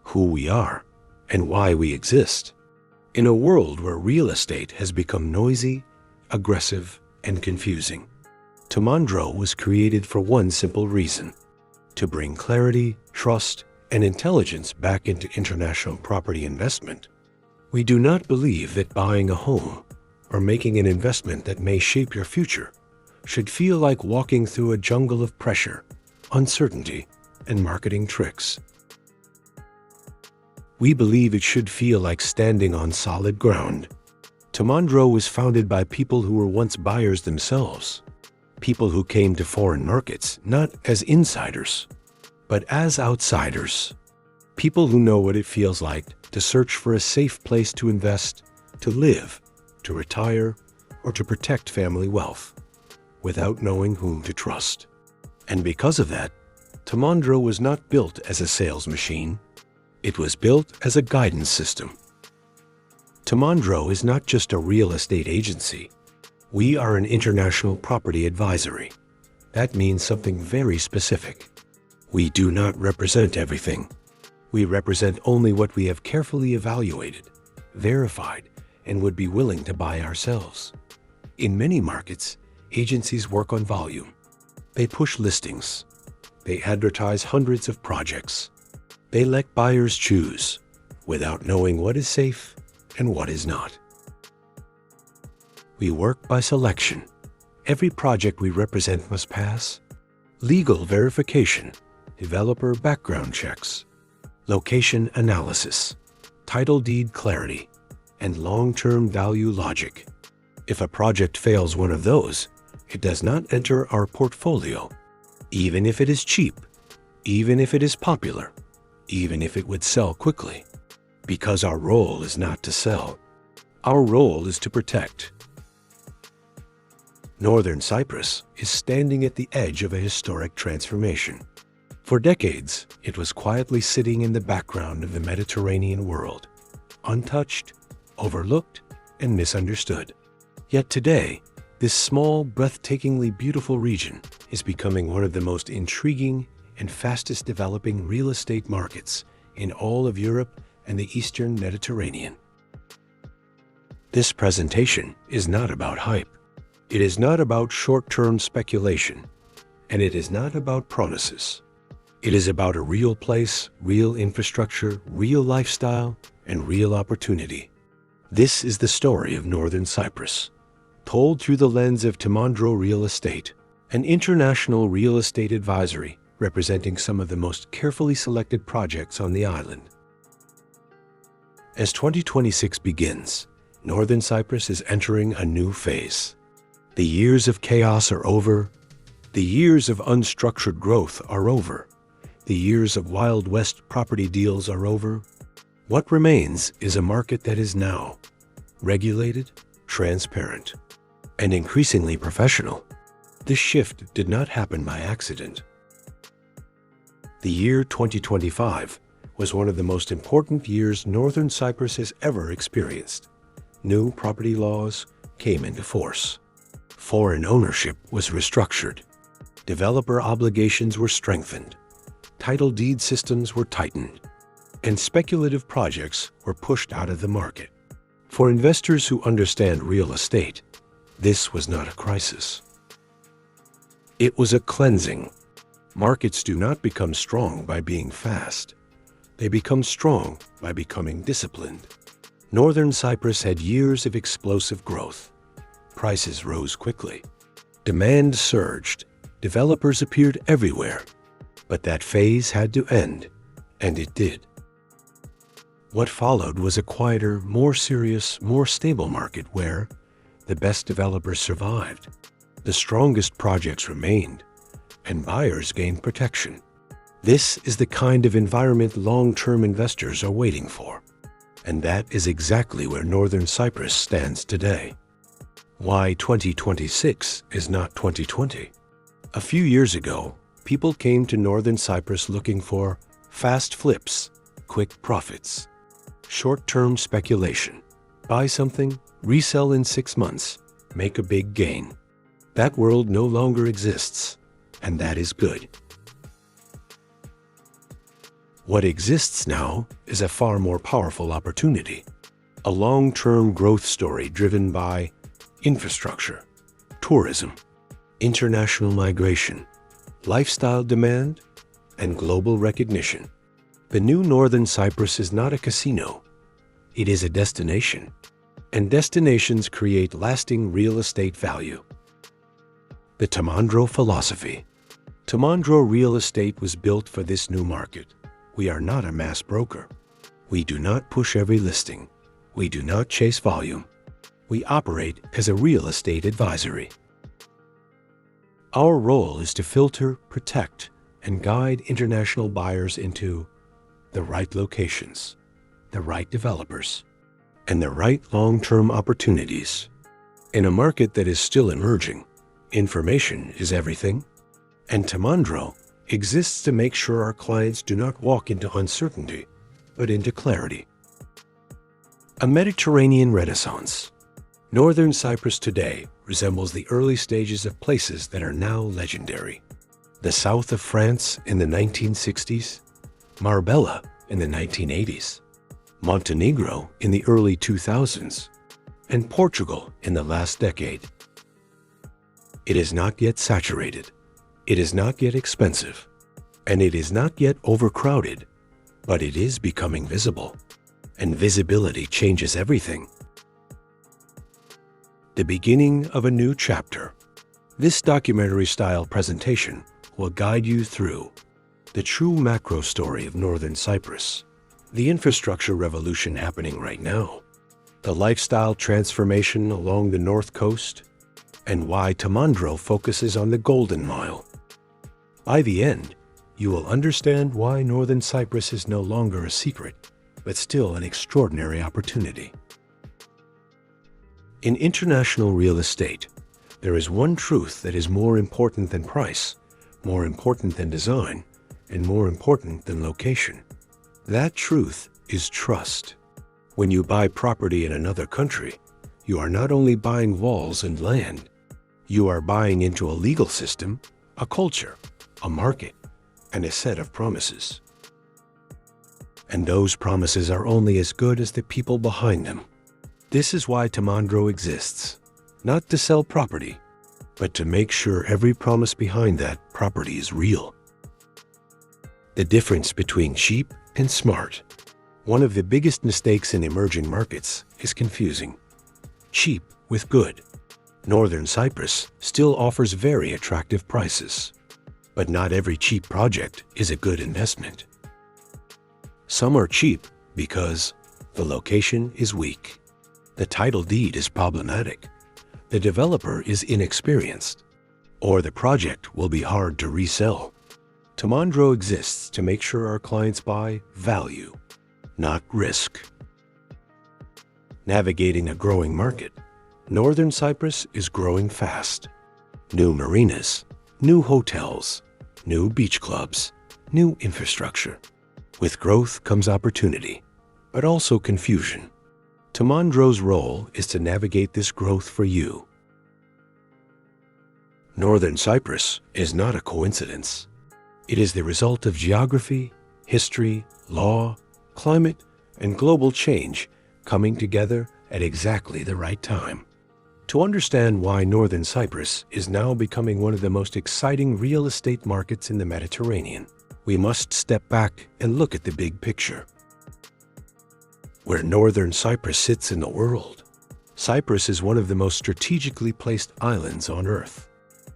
who we are, and why we exist. In a world where real estate has become noisy, aggressive, and confusing, Tomandro was created for one simple reason: to bring clarity, trust, and intelligence back into international property investment. We do not believe that buying a home or making an investment that may shape your future should feel like walking through a jungle of pressure, uncertainty, and marketing tricks. We believe it should feel like standing on solid ground. Tomandro was founded by people who were once buyers themselves, people who came to foreign markets not as insiders, but as outsiders, people who know what it feels like to search for a safe place to invest, to live, to retire, or to protect family wealth, without knowing whom to trust. And because of that, Tomandro was not built as a sales machine. It was built as a guidance system. Tomandro is not just a real estate agency. We are an international property advisory. That means something very specific. We do not represent everything. We represent only what we have carefully evaluated, verified, and would be willing to buy ourselves. In many markets, agencies work on volume. They push listings. They advertise hundreds of projects. They let buyers choose, without knowing what is safe and what is not. We work by selection. Every project we represent must pass legal verification, developer background checks, location analysis, title deed clarity, and long-term value logic. If a project fails one of those, it does not enter our portfolio, even if it is cheap, even if it is popular, even if it would sell quickly, because our role is not to sell. Our role is to protect. Northern Cyprus is standing at the edge of a historic transformation. For decades, it was quietly sitting in the background of the Mediterranean world, untouched, overlooked, and misunderstood. Yet today, this small, breathtakingly beautiful region is becoming one of the most intriguing and fastest developing real estate markets in all of Europe and the Eastern Mediterranean. This presentation is not about hype. It is not about short-term speculation, and it is not about promises. It is about a real place, real infrastructure, real lifestyle, and real opportunity. This is the story of Northern Cyprus, told through the lens of Tomandro Real Estate, an international real estate advisory representing some of the most carefully selected projects on the island. As 2026 begins, Northern Cyprus is entering a new phase. The years of chaos are over. The years of unstructured growth are over. The years of Wild West property deals are over. What remains is a market that is now regulated, transparent, and increasingly professional. This shift did not happen by accident. The year 2025 was one of the most important years Northern Cyprus has ever experienced. New property laws came into force. Foreign ownership was restructured. Developer obligations were strengthened. Title deed systems were tightened. And speculative projects were pushed out of the market. For investors who understand real estate, this was not a crisis. It was a cleansing. Markets do not become strong by being fast. They become strong by becoming disciplined. Northern Cyprus had years of explosive growth. Prices rose quickly. Demand surged. Developers appeared everywhere. But that phase had to end, and it did. What followed was a quieter, more serious, more stable market where the best developers survived, the strongest projects remained, and buyers gained protection. This is the kind of environment long-term investors are waiting for. And that is exactly where Northern Cyprus stands today. Why 2026 is not 2020? A few years ago, people came to Northern Cyprus looking for fast flips, quick profits, short-term speculation. Buy something, resell in 6 months, make a big gain. That world no longer exists, and that is good. What exists now is a far more powerful opportunity. A long-term growth story driven by infrastructure, tourism, international migration, lifestyle demand, and global recognition. The new Northern Cyprus is not a casino. It is a destination, and destinations create lasting real estate value. The Tomandro philosophy. Tomandro real estate was built for this new market. We are not a mass broker. We do not push every listing. We do not chase volume. We operate as a real estate advisory. Our role is to filter, protect, and guide international buyers into the right locations, the right developers, and the right long-term opportunities. In a market that is still emerging, information is everything, and Tomandro exists to make sure our clients do not walk into uncertainty, but into clarity. A Mediterranean Renaissance. Northern Cyprus today resembles the early stages of places that are now legendary. The south of France in the 1960s, Marbella in the 1980s, Montenegro in the early 2000s, and Portugal in the last decade. It is not yet saturated, it is not yet expensive, and it is not yet overcrowded, but it is becoming visible, and visibility changes everything. The beginning of a new chapter. This documentary-style presentation will guide you through the true macro story of Northern Cyprus, the infrastructure revolution happening right now, the lifestyle transformation along the north coast, and why Tomandro focuses on the Golden Mile. By the end, you will understand why Northern Cyprus is no longer a secret, but still an extraordinary opportunity. In international real estate, there is one truth that is more important than price, more important than design, and more important than location. That truth is trust. When you buy property in another country, you are not only buying walls and land, you are buying into a legal system, a culture, a market, and a set of promises. And those promises are only as good as the people behind them. This is why Tomandro exists, not to sell property, but to make sure every promise behind that property is real. The difference between cheap and smart. One of the biggest mistakes in emerging markets is confusing cheap with good. Northern Cyprus still offers very attractive prices, but not every cheap project is a good investment. Some are cheap because the location is weak, the title deed is problematic, the developer is inexperienced, or the project will be hard to resell. Tomandro exists to make sure our clients buy value, not risk. Navigating a growing market, Northern Cyprus is growing fast. New marinas, new hotels, new beach clubs, new infrastructure. With growth comes opportunity, but also confusion. Tomandro's role is to navigate this growth for you. Northern Cyprus is not a coincidence. It is the result of geography, history, law, climate, and global change coming together at exactly the right time. To understand why Northern Cyprus is now becoming one of the most exciting real estate markets in the Mediterranean, we must step back and look at the big picture. Where Northern Cyprus sits in the world, Cyprus is one of the most strategically placed islands on Earth.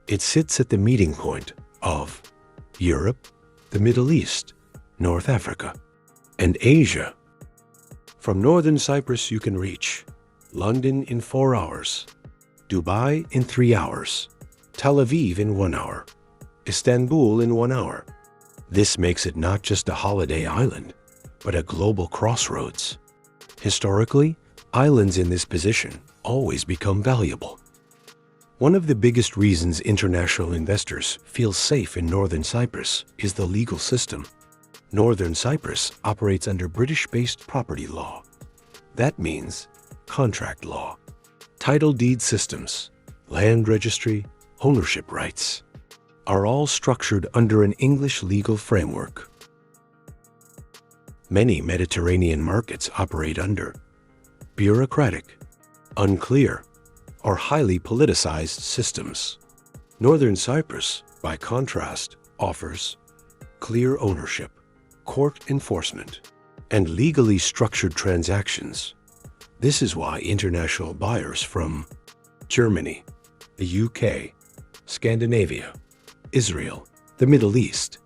It sits at the meeting point of Europe, the Middle East, North Africa, and Asia. From Northern Cyprus you can reach London in 4 hours, Dubai in 3 hours, Tel Aviv in 1 hour, Istanbul in 1 hour. This makes it not just a holiday island, but a global crossroads. Historically, islands in this position always become valuable. One of the biggest reasons international investors feel safe in Northern Cyprus is the legal system. Northern Cyprus operates under British-based property law. That means contract law, title deed systems, land registry, ownership rights are all structured under an English legal framework. Many Mediterranean markets operate under bureaucratic, unclear, or highly politicized systems. Northern Cyprus, by contrast, offers clear ownership, court enforcement, and legally structured transactions. This is why international buyers from Germany, the UK, Scandinavia, Israel, the Middle East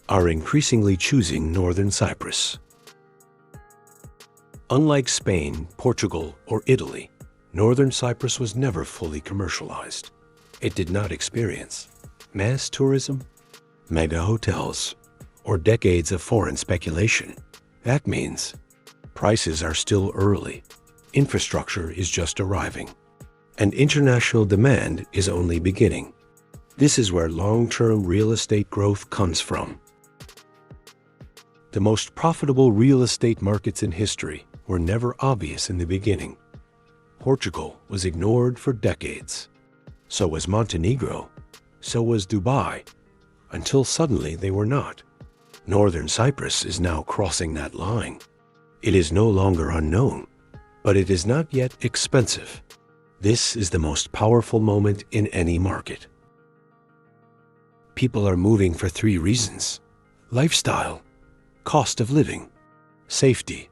are increasingly choosing Northern Cyprus. Unlike Spain, Portugal, or Italy, Northern Cyprus was never fully commercialized. It did not experience mass tourism, mega hotels, or decades of foreign speculation. That means prices are still early, infrastructure is just arriving, and international demand is only beginning. This is where long-term real estate growth comes from. The most profitable real estate markets in history were never obvious in the beginning. Portugal was ignored for decades. So was Montenegro. So was Dubai, until suddenly they were not. Northern Cyprus is now crossing that line. It is no longer unknown, but it is not yet expensive. This is the most powerful moment in any market. People are moving for 3 reasons: lifestyle, cost of living, safety.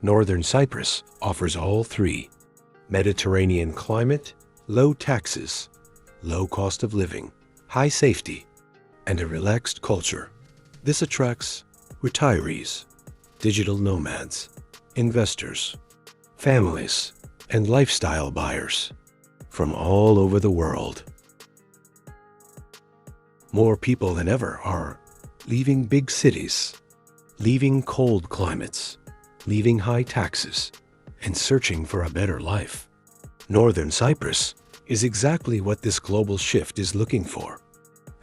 Northern Cyprus offers all 3. Mediterranean climate, low taxes, low cost of living, high safety, and a relaxed culture. This attracts retirees, digital nomads, investors, families, and lifestyle buyers from all over the world. More people than ever are leaving big cities, leaving cold climates, leaving high taxes, and searching for a better life. Northern Cyprus is exactly what this global shift is looking for,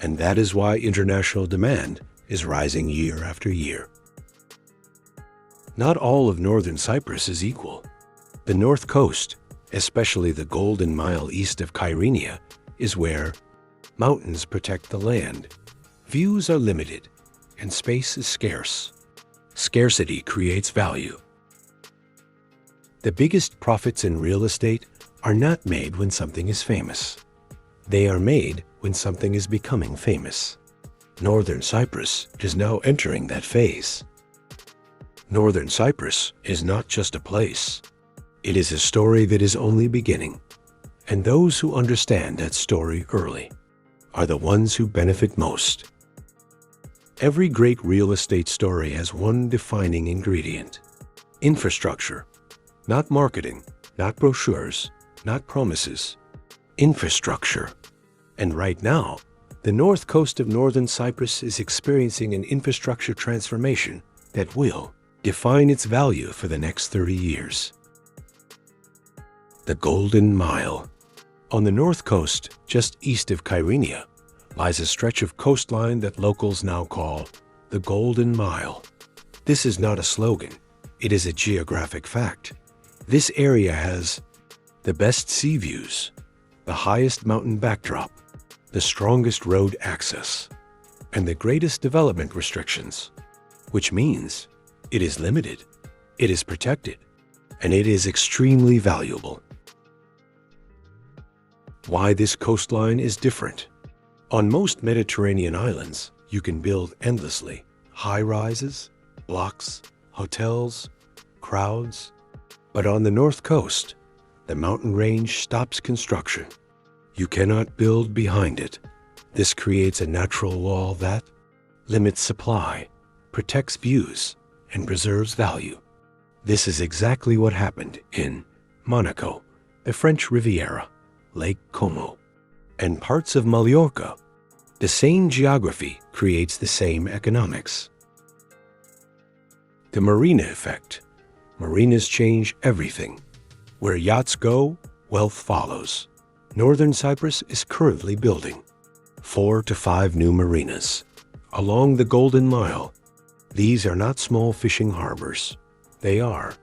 and that is why international demand is rising year after year. Not all of Northern Cyprus is equal. The North Coast, especially the Golden Mile east of Kyrenia, is where mountains protect the land, views are limited, and space is scarce. Scarcity creates value. The biggest profits in real estate are not made when something is famous. They are made when something is becoming famous. Northern Cyprus is now entering that phase. Northern Cyprus is not just a place. It is a story that is only beginning. And those who understand that story early are the ones who benefit most. Every great real estate story has one defining ingredient: infrastructure. Not marketing, not brochures, not promises. Infrastructure. And right now, the north coast of Northern Cyprus is experiencing an infrastructure transformation that will define its value for the next 30 years. The Golden Mile. On the north coast, just east of Kyrenia, lies a stretch of coastline that locals now call the Golden Mile. This is not a slogan. It is a geographic fact. This area has the best sea views, the highest mountain backdrop, the strongest road access, and the greatest development restrictions, which means it is limited, it is protected, and it is extremely valuable. Why this coastline is different. On most Mediterranean islands, you can build endlessly: high-rises, blocks, hotels, crowds. But on the north coast, the mountain range stops construction. You cannot build behind it. This creates a natural wall that limits supply, protects views, and preserves value. This is exactly what happened in Monaco, the French Riviera, Lake Como, and parts of Mallorca. The same geography creates the same economics. The marina effect. Marinas change everything. Where yachts go, wealth follows. Northern Cyprus is currently building 4 to 5 new marinas along the Golden Mile. These are not small fishing harbors. They are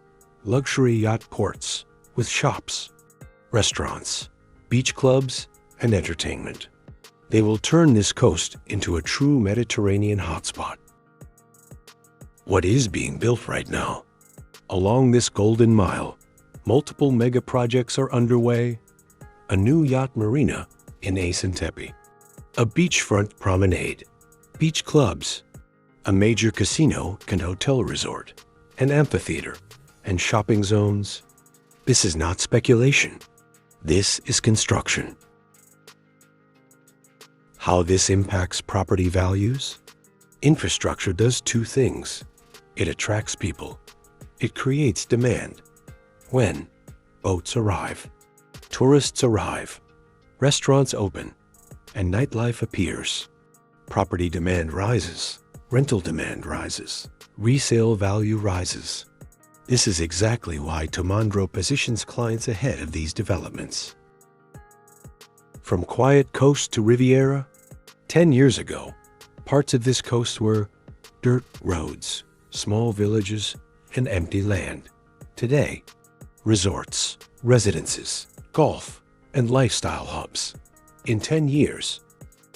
luxury yacht ports with shops, restaurants, beach clubs, and entertainment. They will turn this coast into a true Mediterranean hotspot. What is being built right now? Along this golden mile, multiple mega projects are underway. A new yacht marina in Esentepe, a beachfront promenade, beach clubs, a major casino and hotel resort, an amphitheater, and shopping zones. This is not speculation. This is construction. How this impacts property values? Infrastructure does two things. It attracts people. It creates demand. When boats arrive, tourists arrive, restaurants open, and nightlife appears, property demand rises, rental demand rises, resale value rises. This is exactly why Tomandro positions clients ahead of these developments. From quiet coast to Riviera, 10 years ago, parts of this coast were dirt roads, small villages, and empty land. Today, resorts, residences, golf, and lifestyle hubs. In 10 years,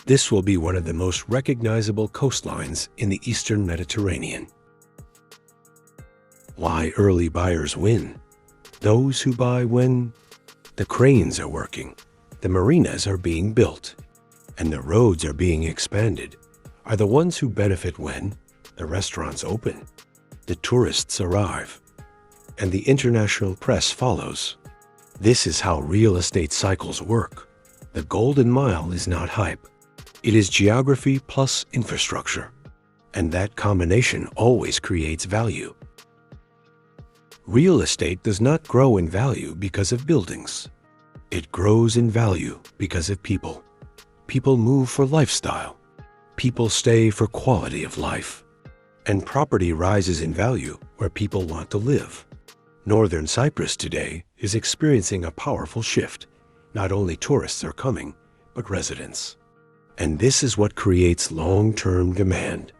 this will be one of the most recognizable coastlines in the Eastern Mediterranean. Why early buyers win? Those who buy when the cranes are working, the marinas are being built, and the roads are being expanded, are the ones who benefit when the restaurants open, the tourists arrive, and the international press follows. This is how real estate cycles work. The golden mile is not hype. It is geography plus infrastructure, and that combination always creates value. Real estate does not grow in value because of buildings. It grows in value because of people. People move for lifestyle. People stay for quality of life. And property rises in value where people want to live. Northern Cyprus today is experiencing a powerful shift. Not only tourists are coming, but residents. And this is what creates long-term demand.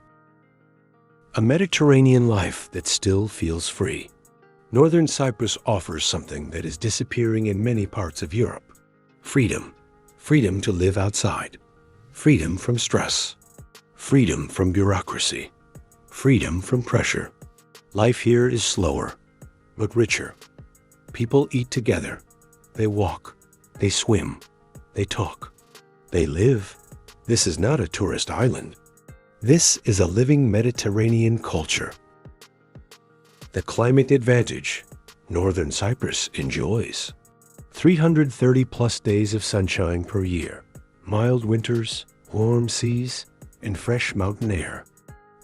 A Mediterranean life that still feels free. Northern Cyprus offers something that is disappearing in many parts of Europe. Freedom. Freedom to live outside. Freedom from stress. Freedom from bureaucracy. Freedom from pressure. Life here is slower, but richer. People eat together. They walk. They swim. They talk. They live. This is not a tourist island. This is a living Mediterranean culture. The climate advantage Northern Cyprus enjoys. 330 plus days of sunshine per year, mild winters, warm seas, and fresh mountain air.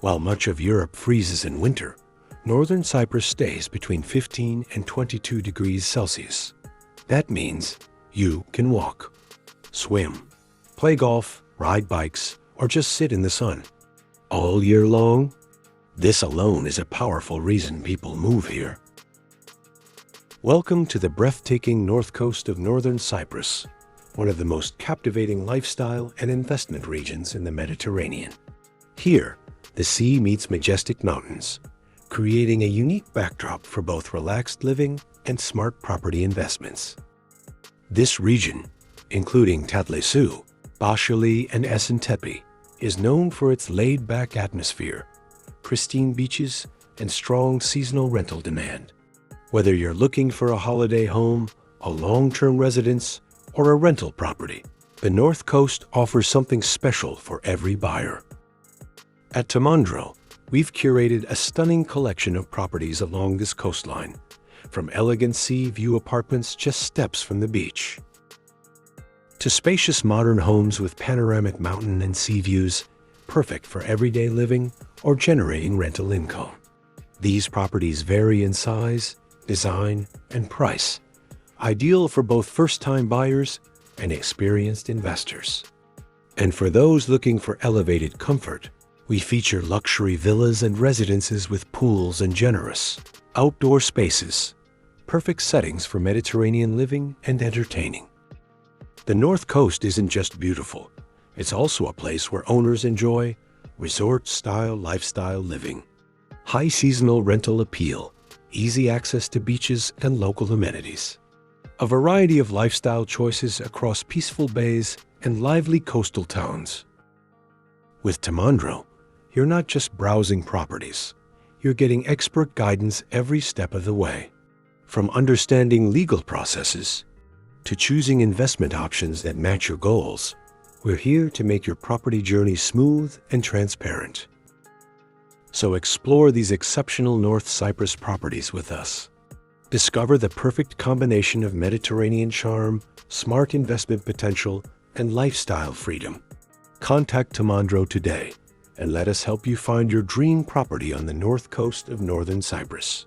While much of Europe freezes in winter, Northern Cyprus stays between 15 and 22 degrees Celsius. That means you can walk, swim, play golf, ride bikes, or just sit in the sun. All year long? This alone is a powerful reason people move here. Welcome to the breathtaking north coast of Northern Cyprus, one of the most captivating lifestyle and investment regions in the Mediterranean. Here, the sea meets majestic mountains, creating a unique backdrop for both relaxed living and smart property investments. This region, including Tatlısu, Başkale, and Esentepe, is known for its laid-back atmosphere, pristine beaches, and strong seasonal rental demand. Whether you're looking for a holiday home, a long-term residence, or a rental property, the North Coast offers something special for every buyer. At Tomandro, we've curated a stunning collection of properties along this coastline, from elegant sea view apartments just steps from the beach, to spacious modern homes with panoramic mountain and sea views, perfect for everyday living or generating rental income. These properties vary in size, design, and price, ideal for both first-time buyers and experienced investors. And for those looking for elevated comfort, we feature luxury villas and residences with pools and generous outdoor spaces, perfect settings for Mediterranean living and entertaining. The North Coast isn't just beautiful, it's also a place where owners enjoy resort-style lifestyle living, high seasonal rental appeal, easy access to beaches and local amenities, a variety of lifestyle choices across peaceful bays and lively coastal towns. With Tomandro, you're not just browsing properties, you're getting expert guidance every step of the way. From understanding legal processes to choosing investment options that match your goals, we're here to make your property journey smooth and transparent. So explore these exceptional North Cyprus properties with us. Discover the perfect combination of Mediterranean charm, smart investment potential, and lifestyle freedom. Contact Tomandro today and let us help you find your dream property on the north coast of Northern Cyprus.